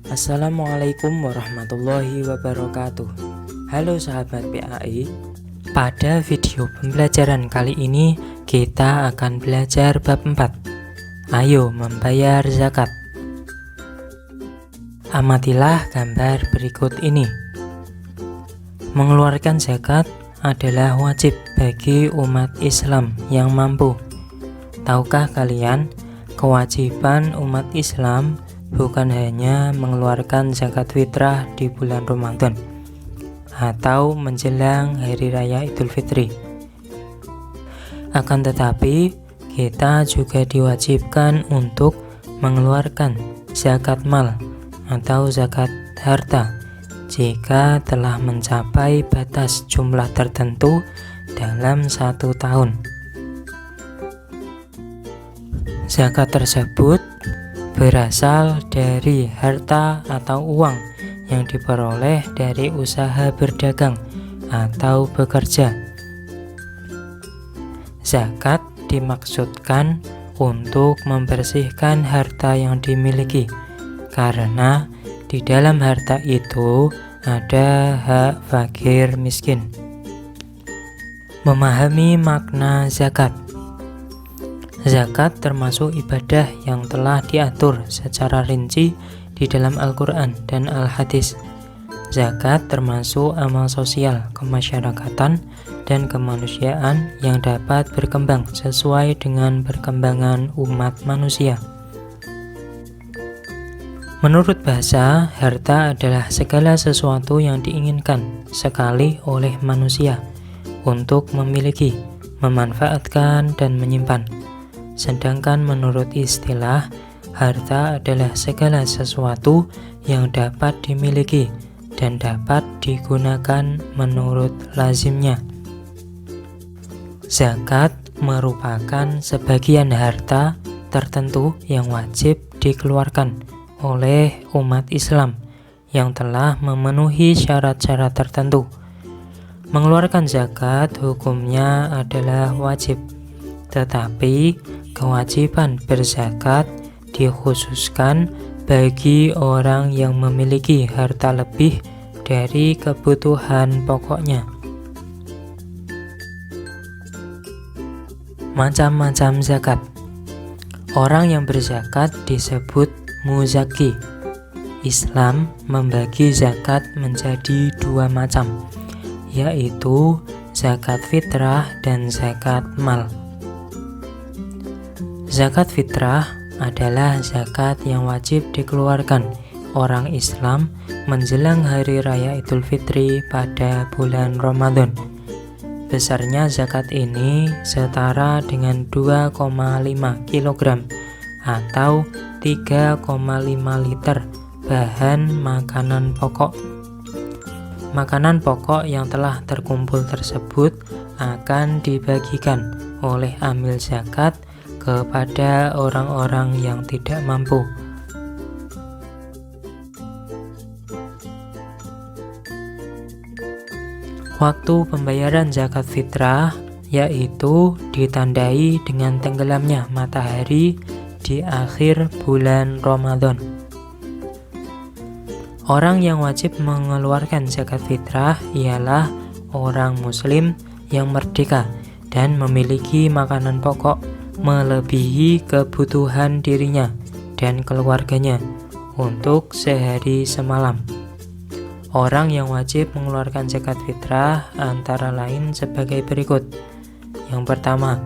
Assalamualaikum warahmatullahi wabarakatuh. Halo sahabat PAI. Pada video pembelajaran kali ini kita akan belajar bab 4. Ayo membayar zakat. Amatilah gambar berikut ini. Mengeluarkan zakat adalah wajib bagi umat Islam yang mampu. Tahukah kalian, kewajiban umat Islam bukan hanya mengeluarkan zakat fitrah di bulan Ramadan atau menjelang Hari Raya Idul Fitri. Akan tetapi, kita juga diwajibkan untuk mengeluarkan zakat mal atau zakat harta jika telah mencapai batas jumlah tertentu dalam 1 tahun. Zakat tersebut berasal dari harta atau uang yang diperoleh dari usaha berdagang atau bekerja. Zakat dimaksudkan untuk membersihkan harta yang dimiliki, karena di dalam harta itu ada hak fakir miskin. Memahami makna zakat. Zakat termasuk ibadah yang telah diatur secara rinci di dalam Al-Quran dan Al-Hadis. Zakat termasuk amal sosial, kemasyarakatan, dan kemanusiaan yang dapat berkembang sesuai dengan perkembangan umat manusia. Menurut bahasa, harta adalah segala sesuatu yang diinginkan sekali oleh manusia untuk memiliki, memanfaatkan, dan menyimpan. Sedangkan menurut istilah, harta adalah segala sesuatu yang dapat dimiliki dan dapat digunakan menurut lazimnya. Zakat merupakan sebagian harta tertentu yang wajib dikeluarkan oleh umat Islam yang telah memenuhi syarat-syarat tertentu. Mengeluarkan zakat hukumnya adalah wajib, tetapi kewajiban berzakat dikhususkan bagi orang yang memiliki harta lebih dari kebutuhan pokoknya. Macam-macam zakat. Orang yang berzakat disebut muzaki. Islam membagi zakat menjadi 2 macam, yaitu zakat fitrah dan zakat mal. Zakat fitrah adalah zakat yang wajib dikeluarkan orang Islam menjelang Hari Raya Idul Fitri pada bulan Ramadan. Besarnya zakat ini setara dengan 2,5 kg atau 3,5 liter bahan makanan pokok. Makanan pokok yang telah terkumpul tersebut akan dibagikan oleh amil zakat kepada orang-orang yang tidak mampu. Waktu pembayaran zakat fitrah yaitu ditandai dengan tenggelamnya matahari di akhir bulan Ramadan. Orang yang wajib mengeluarkan zakat fitrah ialah orang muslim yang merdeka dan memiliki makanan pokok melebihi kebutuhan dirinya dan keluarganya untuk sehari semalam. Orang yang wajib mengeluarkan zakat fitrah antara lain sebagai berikut. Yang pertama,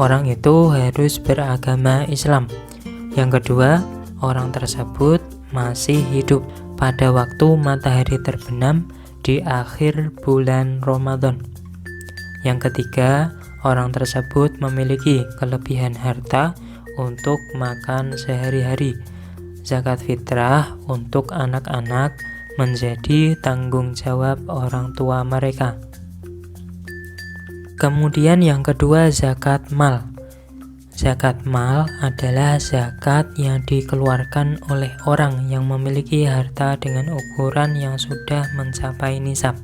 orang itu harus beragama Islam. Yang kedua, orang tersebut masih hidup pada waktu matahari terbenam di akhir bulan Ramadan. Yang ketiga, orang tersebut memiliki kelebihan harta untuk makan sehari-hari. Zakat fitrah untuk anak-anak menjadi tanggung jawab orang tua mereka. Kemudian yang kedua, zakat mal. Zakat mal adalah zakat yang dikeluarkan oleh orang yang memiliki harta dengan ukuran yang sudah mencapai nisab.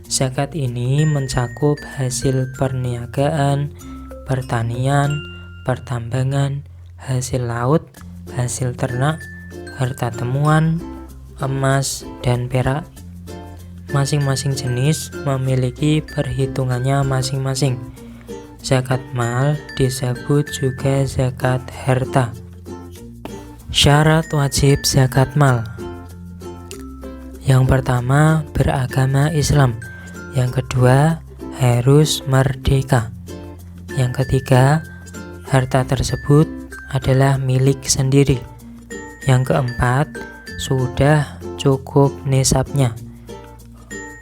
Zakat ini mencakup hasil perniagaan, pertanian, pertambangan, hasil laut, hasil ternak, harta temuan, emas, dan perak. Masing-masing jenis memiliki perhitungannya masing-masing. Zakat mal disebut juga zakat harta. Syarat wajib zakat mal. Yang pertama, beragama Islam. Yang kedua, harus merdeka. Yang ketiga, harta tersebut adalah milik sendiri. Yang keempat, sudah cukup nisabnya.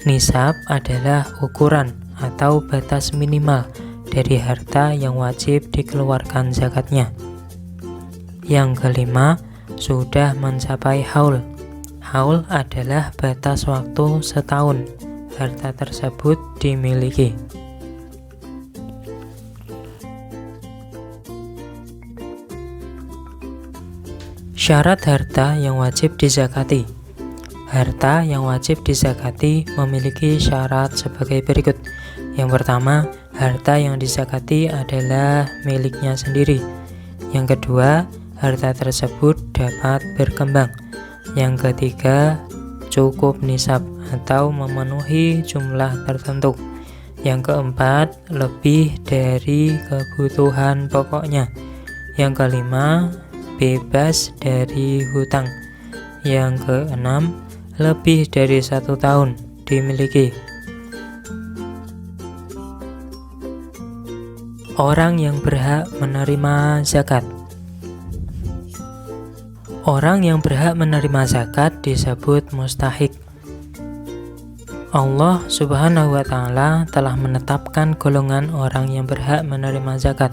Nisab adalah ukuran atau batas minimal dari harta yang wajib dikeluarkan zakatnya. Yang kelima, sudah mencapai haul. Haul adalah batas waktu setahun harta tersebut dimiliki. Syarat harta yang wajib dizakati. Harta yang wajib dizakati memiliki syarat sebagai berikut. Yang pertama, harta yang dizakati adalah miliknya sendiri. Yang kedua, harta tersebut dapat berkembang. Yang ketiga, cukup nisab atau memenuhi jumlah tertentu. Yang keempat, lebih dari kebutuhan pokoknya. Yang kelima, bebas dari hutang. Yang keenam, lebih dari 1 tahun dimiliki. Orang yang berhak menerima zakat. Orang yang berhak menerima zakat disebut mustahik. Allah Subhanahu wa Ta'ala telah menetapkan golongan orang yang berhak menerima zakat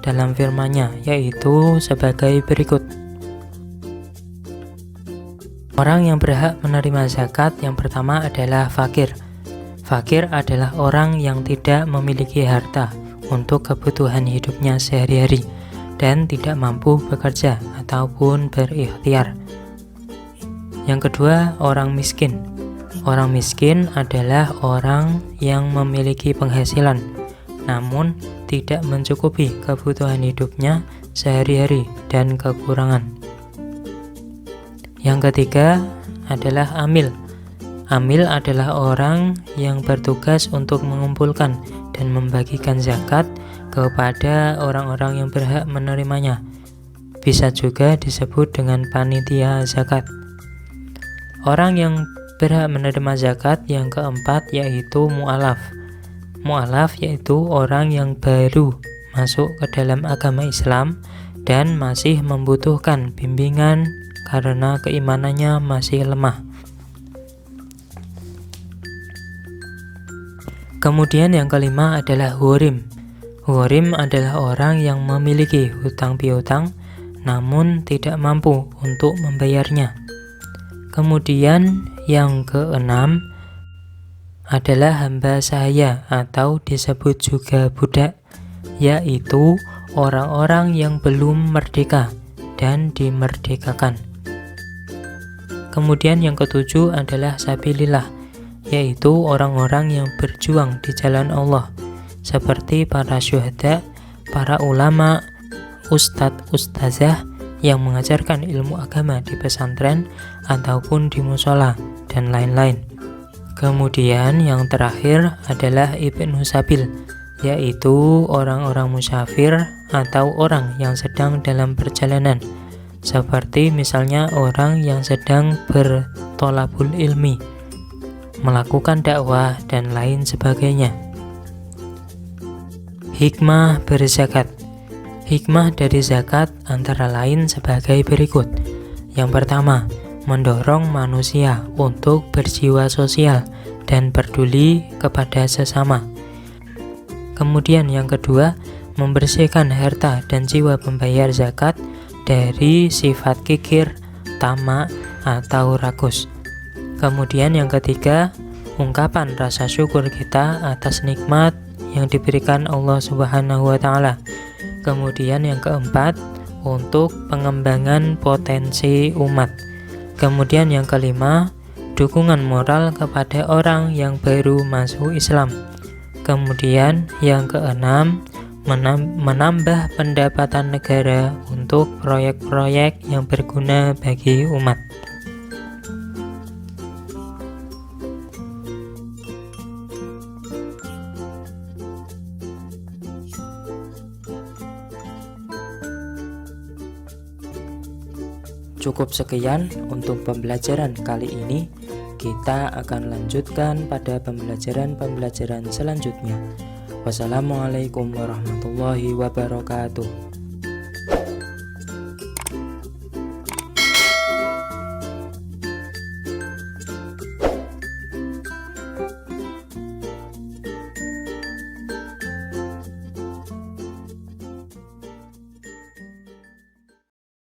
dalam firman-Nya, yaitu sebagai berikut. Orang yang berhak menerima zakat yang pertama adalah fakir. Fakir adalah orang yang tidak memiliki harta untuk kebutuhan hidupnya sehari-hari dan tidak mampu bekerja ataupun berikhtiar. Yang kedua, orang miskin. Orang miskin adalah orang yang memiliki penghasilan namun tidak mencukupi kebutuhan hidupnya sehari-hari dan kekurangan. Yang ketiga adalah amil. Amil adalah orang yang bertugas untuk mengumpulkan dan membagikan zakat kepada orang-orang yang berhak menerimanya. Bisa juga disebut dengan panitia zakat. Orang yang berhak menerima zakat yang keempat yaitu mu'alaf. Mu'alaf yaitu orang yang baru masuk ke dalam agama Islam dan masih membutuhkan bimbingan karena keimanannya masih lemah. Kemudian yang kelima adalah ghorim. Ghorim adalah orang yang memiliki hutang piutang namun tidak mampu untuk membayarnya. Kemudian yang keenam adalah hamba sahaya atau disebut juga budak, yaitu orang-orang yang belum merdeka dan dimerdekakan. Kemudian yang ketujuh adalah sabilillah, yaitu orang-orang yang berjuang di jalan Allah, seperti para syuhada, para ulama, ustadz-ustazah yang mengajarkan ilmu agama di pesantren ataupun di musola, dan lain-lain. Kemudian yang terakhir adalah ibnu sabil, yaitu orang-orang musafir atau orang yang sedang dalam perjalanan, seperti misalnya orang yang sedang bertolabul ilmi, melakukan dakwah, dan lain sebagainya. Hikmah berzakat. Hikmah dari zakat antara lain sebagai berikut. Yang pertama, mendorong manusia untuk berjiwa sosial dan peduli kepada sesama. Kemudian yang kedua, membersihkan harta dan jiwa pembayar zakat dari sifat kikir, tamak, atau rakus. Kemudian yang ketiga, ungkapan rasa syukur kita atas nikmat yang diberikan Allah Subhanahu wa Ta'ala. Kemudian yang keempat, untuk pengembangan potensi umat. Kemudian yang kelima, dukungan moral kepada orang yang baru masuk Islam. Kemudian yang keenam, menambah pendapatan negara untuk proyek-proyek yang berguna bagi umat. Cukup sekian untuk pembelajaran kali ini. Kita akan lanjutkan pada pembelajaran selanjutnya. Wassalamualaikum warahmatullahi wabarakatuh.